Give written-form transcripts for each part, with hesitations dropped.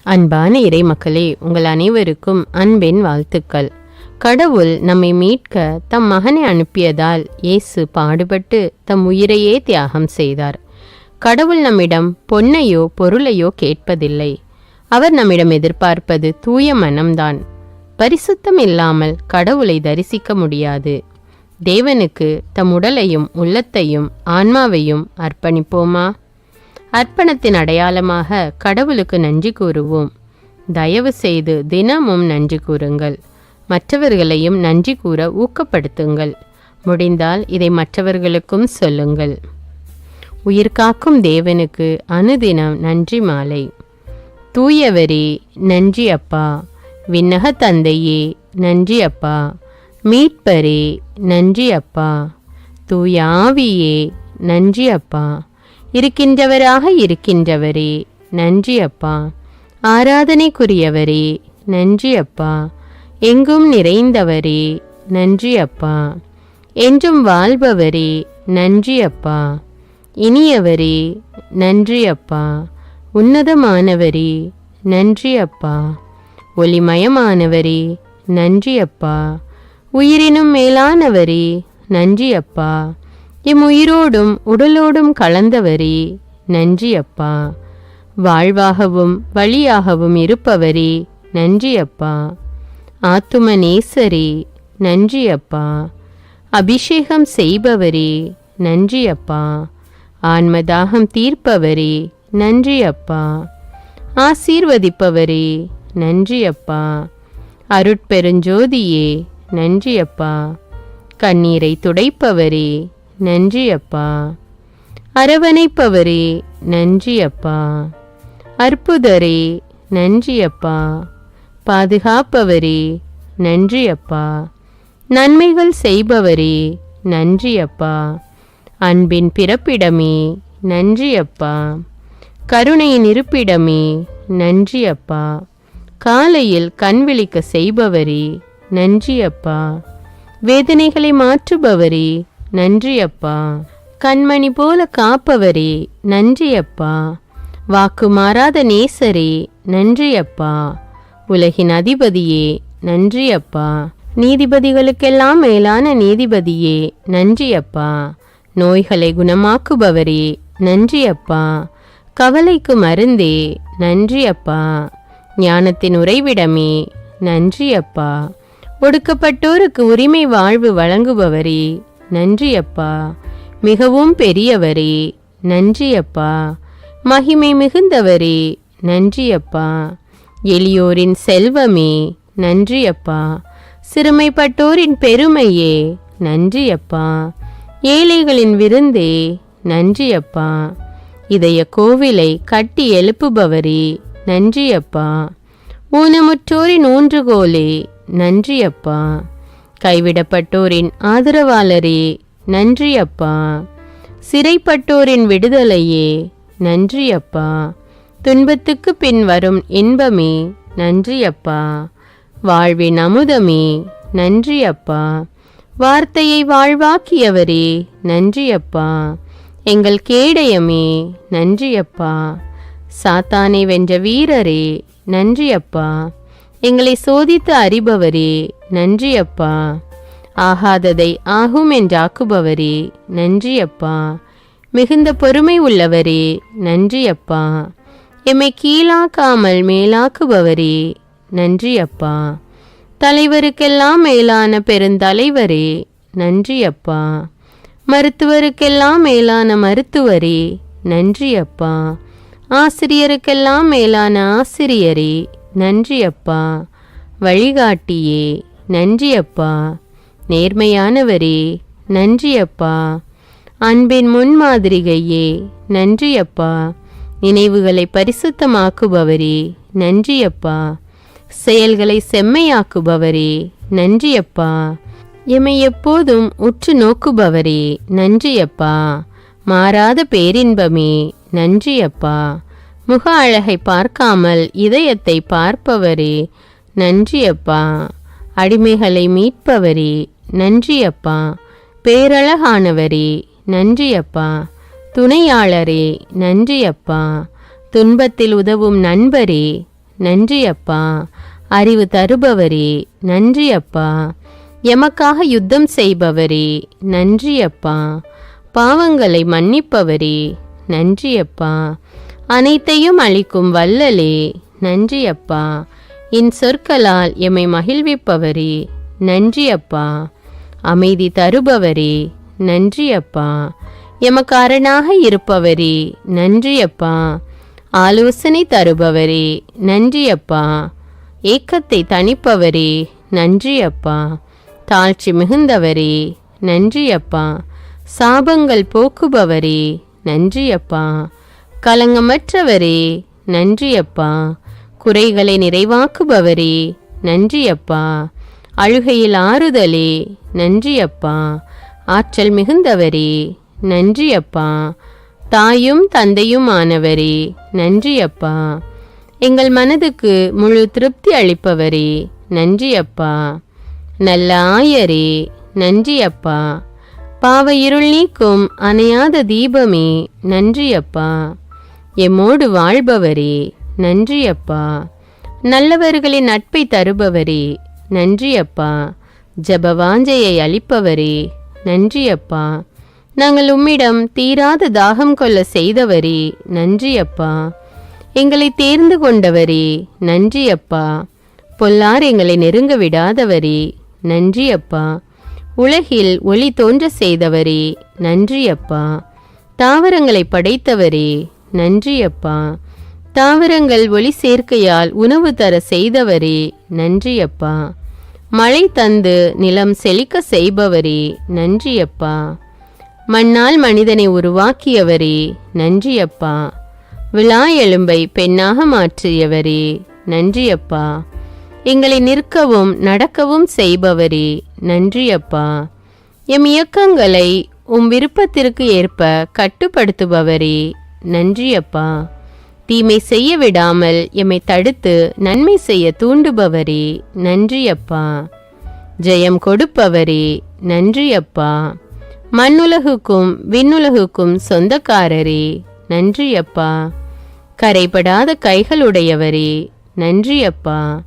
அன்பான இறைமக்களே, உங்கள் அனைவருக்கும் அன்பின் வாழ்த்துக்கள். கடவுள் நம்மை மீட்க தம் மகனை அனுப்பியதால் இயேசு பாடுபட்டு தம் உயிரையே தியாகம் செய்தார். கடவுள் நம்மிடம் பொன்னையோ பொருளையோ கேட்பதில்லை. அவர் நம்மிடம் எதிர்பார்ப்பது தூய மனம்தான். பரிசுத்தம் இல்லாமல் கடவுளை தரிசிக்க முடியாது. தேவனுக்கு தம் உடலையும் உள்ளத்தையும் ஆன்மாவையும் அர்ப்பணிப்போமா? அர்ப்பணத்தின் அடையாளமாக கடவுளுக்கு நன்றி கூறுவோம். தயவு செய்து தினமும் நன்றி கூறுங்கள். மற்றவர்களையும் நன்றி கூற ஊக்கப்படுத்துங்கள். முடிந்தால் இதை மற்றவர்களுக்கும் சொல்லுங்கள். உயிர்காக்கும் தேவனுக்கு அனுதினம் நன்றி மாலை. தூயவரே நன்றி அப்பா. விண்ணக தந்தையே நன்றி அப்பா. மீட்பரே நன்றி அப்பா. தூய ஆவியே நன்றி அப்பா. இருக்கின்றவராக இருக்கின்றவரே நன்றி அப்பா. ஆராதனைக்குரியவரே நன்றி அப்பா. எங்கும் நிறைந்தவரே நன்றி அப்பா. என்றும் வாழ்பவரே நன்றி அப்பா. இனியவரே நன்றி அப்பா. உன்னதமானவரே நன்றி அப்பா. ஒளிமயமானவரே நன்றி அப்பா. உயிரினும் மேலானவரே நன்றி அப்பா. எம் உயிரோடும் உடலோடும் கலந்தவரே நன்றி அப்பா. வாழ்வாகவும் வழியாகவும் இருப்பவரே நன்றி அப்பா. ஆத்தும நேசரே நன்றி அப்பா. அபிஷேகம் செய்பவரே நன்றி அப்பா. ஆன்மதாகம் தீர்ப்பவரே நன்றி அப்பா. ஆசீர்வதிப்பவரே நன்றி அப்பா. அருட்பெருஞ்சோதியே நன்றி அப்பா. கண்ணீரை துடைப்பவரே நன்றி அப்பா. அரவணைப்பவரே நன்றி அப்பா. அற்புதரே நன்றி அப்பா. பாதுகாப்பவரே நன்றி அப்பா. நன்மைகள் செய்பவரே நன்றி அப்பா. அன்பின் பிறப்பிடமே நன்றி அப்பா. கருணையின் இருப்பிடமே நன்றி அப்பா. காலையில் கண் விழிக்க செய்பவரே நன்றி அப்பா. வேதனைகளை மாற்றுபவரே நன்றி அப்பா. கண்மணி போல காப்பவரே நன்றி அப்பா. வாக்கு மாறாத நேசரே நன்றி அப்பா. உலகின் அதிபதியே நன்றி அப்பா. நீதிபதிகளுக்கெல்லாம் மேலான நீதிபதியே நன்றி அப்பா. நோய்களை குணமாக்குபவரே நன்றி அப்பா. கவலைக்கு மருந்தே நன்றி அப்பா. ஞானத்தின் உறைவிடமே நன்றி அப்பா. ஒடுக்கப்பட்டோருக்கு உரிமை வாழ்வு வழங்குபவரே நன்றி அப்பா. மிகவும் பெரியவரே நன்றி அப்பா. மகிமை மிகுந்தவரே நன்றி அப்பா. எளியோரின் செல்வமே நன்றி அப்பா. சிறுமைப்பட்டோரின் பெருமையே நன்றி அப்பா. ஏழைகளின் விருந்தே நன்றி அப்பா. இதய கோவிலை கட்டி எழுப்புபவரே நன்றி அப்பா. ஊனமுற்றோரின் ஊன்றுகோலே நன்றி அப்பா. கைவிடப்பட்டோரின் ஆதரவாளரே நன்றி அப்பா. சிறைப்பட்டோரின் விடுதலையே நன்றி அப்பா. துன்பத்துக்கு பின் வரும் இன்பமே நன்றி அப்பா. வாழ்வின் அமுதமே நன்றி அப்பா. வார்த்தையை வாழ்வாக்கியவரே நன்றி அப்பா. எங்கள் கேடயமே நன்றி அப்பா. சாத்தானை வென்ற வீரரே நன்றி அப்பா. எங்களை சோதித்து அறிபவரே நன்றி அப்பா. ஆகாததை ஆகும் என்றாக்குபவரே நன்றி அப்பா. மிகுந்த பொறுமை உள்ளவரே நன்றி அப்பா. எம்மை கீழாக்காமல் மேலாக்குபவரே நன்றி அப்பா. தலைவருக்கெல்லாம் மேலான பெருந்தலைவரே நன்றி அப்பா. மருத்துவருக்கெல்லாம் மேலான மருத்துவரே நன்றி அப்பா. ஆசிரியருக்கெல்லாம் மேலான ஆசிரியரே நன்றி அப்பா. வழிகாட்டியே நன்றி அப்பா. நேர்மையானவரே நன்றி அப்பா. அன்பின் முன்மாதிரிகையே நன்றி அப்பா. நினைவுகளை பரிசுத்தமாக்குபவரே நன்றி அப்பா. செயல்களை செம்மையாக்குபவரே நன்றி அப்பா. எம்மை எப்போதும் உற்று நோக்குபவரே நன்றி அப்பா. மாறாத பேரின்பமே நன்றி அப்பா. முக அழகை பார்க்காமல் இதயத்தை பார்ப்பவரே நன்றி அப்பா. அடிமைகளை மீட்பவரே நன்றி அப்பா. பேரழகானவரே நன்றி அப்பா. துணையாளரே நன்றி அப்பா. துன்பத்தில் உதவும் நண்பரே நன்றி அப்பா. அறிவு தருபவரே நன்றி அப்பா. எமக்காக யுத்தம் செய்பவரே நன்றி அப்பா. பாவங்களை மன்னிப்பவரே நன்றி அப்பா. அனைத்தையும் அளிக்கும் வல்லலே நன்றி அப்பா. என் சொற்களால் எம்மை மகிழ்விப்பவரே நன்றி அப்பா. அமைதி தருபவரே நன்றி அப்பா. எமக்கு அரணாக இருப்பவரே நன்றி அப்பா. ஆலோசனை தருபவரே நன்றி அப்பா. ஏக்கத்தை தணிப்பவரே நன்றி அப்பா. தாழ்ச்சி மிகுந்தவரே நன்றி அப்பா. சாபங்கள் போக்குபவரே நன்றி அப்பா. கலங்கமற்றவரே நன்றி அப்பா. குறைகளை நிறைவாக்குபவரே நன்றி அப்பா. அழுகையில் ஆறுதலே நன்றி அப்பா. ஆற்றல் மிகுந்தவரே நன்றி அப்பா. தாயும் தந்தையும் ஆனவரே நன்றி அப்பா. எங்கள் மனதுக்கு முழு திருப்தி அளிப்பவரே நன்றி அப்பா. நல்ல ஆயரே நன்றி அப்பா. பாவ இருள் நீக்கும் அணையாத தீபமே நன்றி அப்பா. எம்மோடு வாழ்பவரே நன்றி அப்பா. நல்லவர்களின் நட்பை தருபவரே நன்றி அப்பா. ஜபவாஞ்சையை அளிப்பவரே நன்றி அப்பா. நாங்கள் உம்மிடம் தீராத தாகம் கொள்ள செய்தவரே நன்றி அப்பா. எங்களை தேர்ந்து கொண்டவரே நன்றி அப்பா. பொல்லார் எங்களை நெருங்க விடாதவரே நன்றி அப்பா. உலகில் ஒளி தோன்ற செய்தவரே நன்றி அப்பா. தாவரங்களை படைத்தவரே நன்றி அப்பா. தாவரங்கள் ஒளி சேர்க்கையால் உணவு தர செய்தவரே நன்றி அப்பா. மழை தந்து நிலம் செழிக்க செய்பவரே நன்றி அப்பா. மண்ணால் மனிதனை உருவாக்கியவரே நன்றி அப்பா. விழா எலும்பை பெண்ணாக மாற்றியவரே நன்றி அப்பா. எங்களை நிற்கவும் நடக்கவும் செய்பவரே நன்றி அப்பா. எம் இயக்கங்களை உம் விருப்பத்திற்கு ஏற்ப கட்டுப்படுத்துபவரே நன்றி அப்பா. தீமை செய்ய விடாமல் எம்மை தடுத்து நன்மை செய்ய தூண்டுபவரே நன்றி அப்பா. ஜெயம் கொடுப்பவரே நன்றி அப்பா. மண்ணுலகுக்கும் விண்ணுலகுக்கும் சொந்தக்காரரே நன்றி அப்பா. கரைபடாத கைகளுடையவரே நன்றி அப்பா.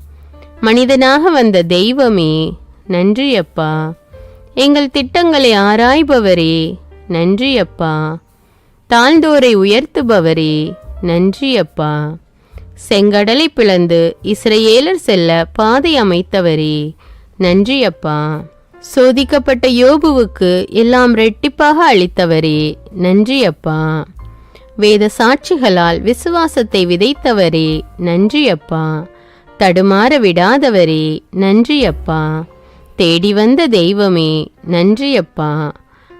மனிதனாக வந்த தெய்வமே நன்றி அப்பா. எங்கள் திட்டங்களை ஆராய்பவரே நன்றி அப்பா. தாழ்ந்தோரை உயர்த்துபவரே நன்றி அப்பா. செங்கடலை பிளந்து இஸ்ரவேலர் செல்ல பாதை அமைத்தவரே நன்றி அப்பா. சோதிக்கப்பட்ட யோபுவுக்கு எல்லாம் ரெட்டிப்பாக அளித்தவரே நன்றி அப்பா. வேத சாட்சிகளால் விசுவாசத்தை விதைத்தவரே நன்றி அப்பா. தடுமாற விடாதவரே நன்றி அப்பா. தேடி வந்த தெய்வமே நன்றி அப்பா.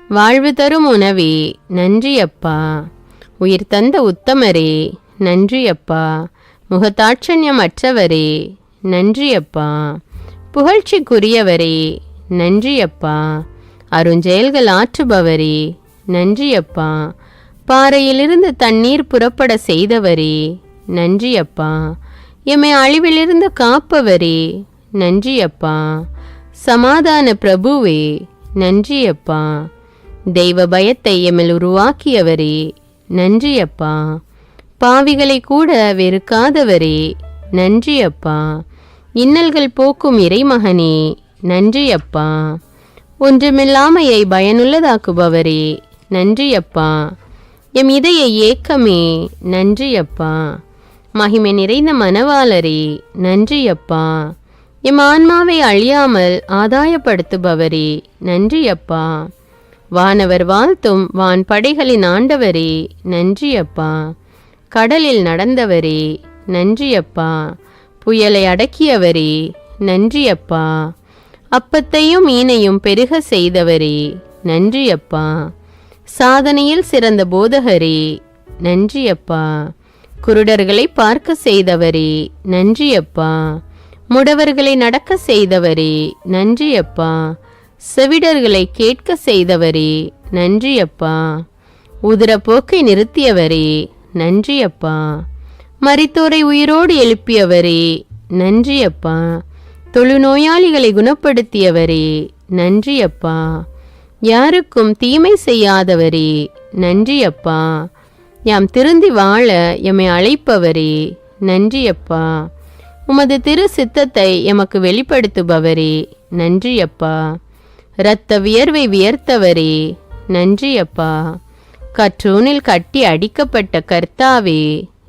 வாழ்வு தரும் உணவே நன்றி அப்பா. உயிர் தந்த உத்தமரே நன்றி அப்பா. முகதாட்சண்யம் அற்றவரே நன்றி அப்பா. புகழ்ச்சிக்குரியவரே நன்றி அப்பா. அருஞ்செயல்கள் ஆற்றுபவரே நன்றி அப்பா. பாறையிலிருந்து தண்ணீர் புறப்பட செய்தவரே நன்றி அப்பா. எம்மை அழிவிலிருந்து காப்பவரே நன்றி அப்பா. சமாதான பிரபுவே நன்றி அப்பா. தெய்வ பயத்தை எம்மில் உருவாக்கியவரே நன்றி அப்பா. பாவிகளை கூட வெறுக்காதவரே நன்றி அப்பா. இன்னல்கள் போக்கும் இறைமகனே நன்றி அப்பா. ஒன்றுமில்லாமையை பயனுள்ளதாக்குபவரே நன்றி அப்பா. எம் இதய ஏக்கமே நன்றி அப்பா. மகிமை நிறைந்த மனவாளரே நன்றி அப்பா. எம் ஆன்மாவை அழியாமல் ஆதாயப்படுத்துபவரே நன்றி அப்பா. வானவர் வாழ்த்தும் வான் படைகளின் ஆண்டவரே நன்றி அப்பா. கடலில் நடந்தவரே நன்றி அப்பா. புயலை அடக்கியவரே நன்றி அப்பா. அப்பத்தையும் மீனையும் பெருக செய்தவரே நன்றி அப்பா. சாதனையில் சிறந்த போதகரே நன்றி அப்பா. குருடர்களை பார்க்க செய்தவரே நன்றி அப்பா. முடவர்களை நடக்க செய்தவரே நன்றி அப்பா. செவிடர்களை கேட்க செய்தவரே நன்றி அப்பா. உதிரப்போக்கை நிறுத்தியவரே நன்றி அப்பா. மரித்தோரை உயிரோடு எழுப்பியவரே நன்றி அப்பா. தொழுநோயாளிகளை குணப்படுத்தியவரே நன்றி அப்பா. யாருக்கும் தீமை செய்யாதவரே நன்றி அப்பா. யாம் திருந்தி வாழ எம்மை அழைப்பவரே நன்றி அப்பா. உமது திரு சித்தத்தை எமக்கு வெளிப்படுத்துபவரே, நன்றி அப்பா. இரத்த வியர்வை வியர்த்தவரே, நன்றி அப்பா. கற்றூனில் கட்டி அடிக்கப்பட்ட கர்த்தாவே,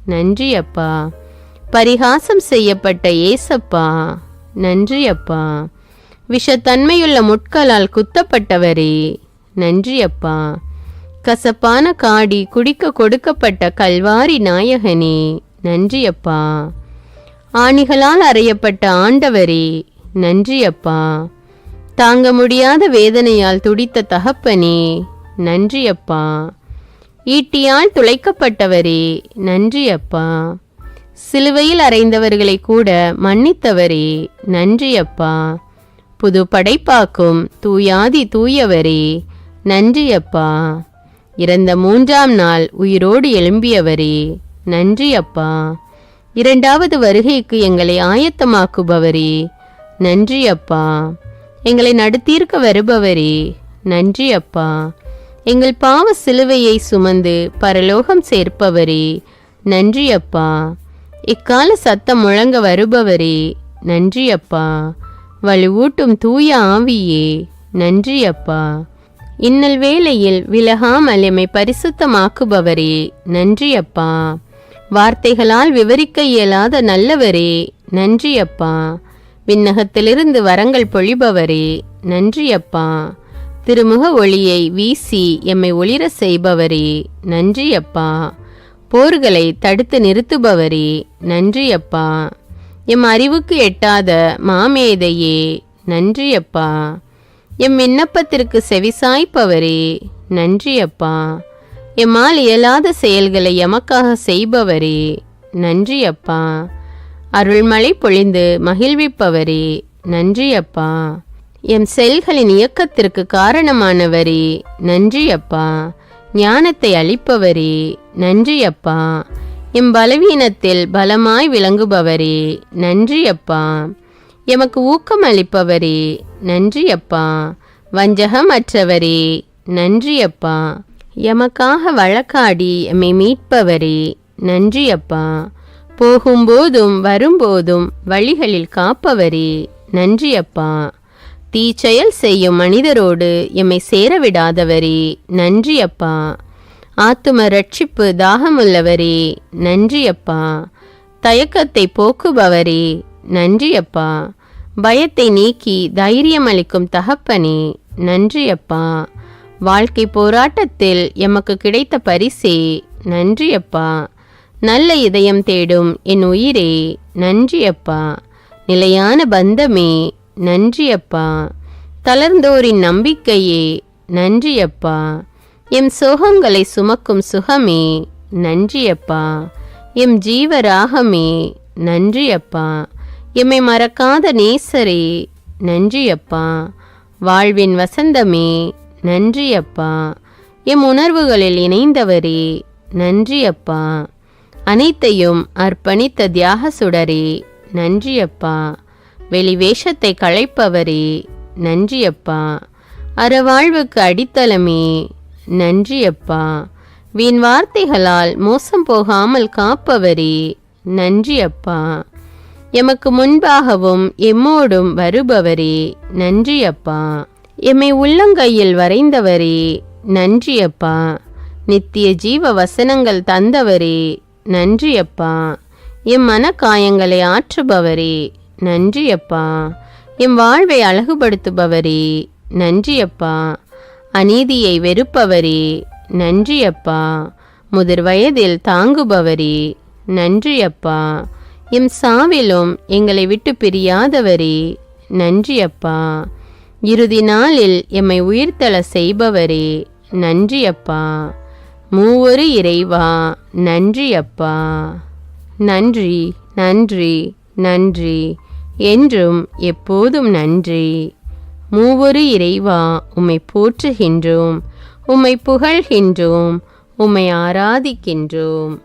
நன்றி அப்பா. பரிகாசம் செய்யப்பட்ட ஏசப்பா, நன்றி அப்பா. விஷத்தன்மையுள்ள முட்களால் குத்தப்பட்டவரே, நன்றி அப்பா. கசப்பான காடி குடிக்க கொடுக்கப்பட்ட கல்வாரி நாயகனே, நன்றி அப்பா. ஆணிகளால் அறையப்பட்ட ஆண்டவரே, நன்றி அப்பா. தாங்க முடியாத வேதனையால் துடித்த தகப்பனே, நன்றி அப்பா. ஈட்டியால் துளைக்கப்பட்டவரே, நன்றி அப்பா. சிலுவையில் அறைந்தவர்களை கூட மன்னித்தவரே, நன்றி அப்பா. புது படைப்பாக்கும் தூயாதி தூயவரே, நன்றி அப்பா. இறந்த 3ஆம் நாள் உயிரோடு எழும்பியவரே, நன்றி அப்பா. 2வது வருகைக்கு எங்களை ஆயத்தமாக்குபவரே, நன்றி அப்பா. எங்களை நடுத்தீர்க்க வருபவரே, நன்றி அப்பா. எங்கள் பாவ சிலுவையை சுமந்து பரலோகம் சேர்ப்பவரே, நன்றி அப்பா. இக்கால சத்தம் முழங்க வருபவரே, நன்றி அப்பா. வலுவூட்டும் தூய ஆவியே, நன்றி அப்பா. இன்னல் வேளையில் விலகாமல் எம்மை பரிசுத்தமாக்குபவரே, நன்றி அப்பா. வார்த்தைகளால் விவரிக்க இயலாத நல்லவரே, நன்றி அப்பா. விண்ணகத்திலிருந்து வரங்கள் பொழிபவரே, நன்றி அப்பா. திருமுக ஒளியை வீசி எம்மை ஒளிர செய்பவரே, நன்றி அப்பா. போர்களை தடுத்து நிறுத்துபவரே, நன்றி அப்பா. எம் அறிவுக்கு எட்டாத மாமேதையே, நன்றி அப்பா. எம் விண்ணப்பத்திற்கு செவிசாய்ப்பவரே, நன்றி அப்பா. எம்மால் இயலாத செயல்களை எமக்காக செய்பவரே, நன்றி அப்பா. அருள்மழை பொழிந்து மகிழ்விப்பவரே, நன்றி அப்பா. எம் செயல்களின் இயக்கத்திற்கு காரணமானவரே, நன்றி அப்பா. ஞானத்தை அளிப்பவரே, நன்றி அப்பா. எம் பலவீனத்தில் பலமாய் விளங்குபவரே, நன்றி அப்பா. எமக்கு ஊக்கம் அளிப்பவரே, நன்றி அப்பா. வஞ்சகம் அற்றவரே, நன்றி அப்பா. எமக்காக வழக்காடி எம்மை மீட்பவரே, நன்றி அப்பா. போகும்போதும் வரும்போதும் வழிகளில் காப்பவரே, நன்றி அப்பா. தீச்செயல் செய்யும் மனிதரோடு எம்மை சேரவிடாதவரே, நன்றி அப்பா. ஆத்தும ரட்சிப்பு தாகமுள்ளவரே, நன்றி அப்பா. தயக்கத்தை போக்குபவரே, நன்றி அப்பா. பயத்தை நீக்கி தைரியம் அளிக்கும் தகப்பனே, நன்றி அப்பா. வாழ்க்கை போராட்டத்தில் எமக்கு கிடைத்த பரிசே, நன்றி அப்பா. நல்ல இதயம் தேடும் என் உயிரே, நன்றி அப்பா. நிலையான பந்தமே, நன்றி அப்பா. தளர்ந்தோரின் நம்பிக்கையே, நன்றி அப்பா. எம் சோகங்களை சுமக்கும் சுகமே, நன்றி அப்பா. எம் ஜீவராகமே, நன்றி அப்பா. எம்மை மறக்காத நேசரே, நன்றி அப்பா. வாழ்வின் வசந்தமே, நன்றி அப்பா. எம் உணர்வுகளில் இணைந்தவரே, நன்றி அப்பா. அனைத்தையும் அர்ப்பணித்த தியாக சுடரே, நன்றி அப்பா. வெளிவேஷத்தை களைப்பவரே, நன்றி அப்பா. அறவாழ்வுக்கு அடித்தளமே, நன்றி அப்பா. வீண் வார்த்தைகளால் மோசம் போகாமல் காப்பவரே, நன்றி அப்பா. எமக்கு முன்பாகவும் எம்மோடும் வருபவரே, நன்றி அப்பா. எம்மை உள்ளங்கையில் வரைந்தவரே, நன்றி அப்பா. நித்திய ஜீவ வசனங்கள் தந்தவரே, நன்றி அப்பா. எம் மனக்காயங்களை ஆற்றுபவரே, நன்றி அப்பா. எம் வாழ்வை அழகுபடுத்துபவரே, நன்றி அப்பா. அநீதியை வெறுப்பவரே, நன்றி அப்பா. முதிர் வயதில் தாங்குபவரே, நன்றி அப்பா. எம் சாவிலும் எங்களை விட்டு பிரியாதவரே, நன்றி அப்பா. இறுதி நாளில் எம்மை உயிர்த்தெழ செய்பவரே, நன்றி அப்பா. மூவொரு இறைவா, நன்றி அப்பா. நன்றி, நன்றி, நன்றி, என்றும் எப்போதும் நன்றி. மூவொரு இறைவா, உம்மை போற்றுகின்றோம், உம்மை புகழ்கின்றோம், உம்மை ஆராதிக்கின்றோம்.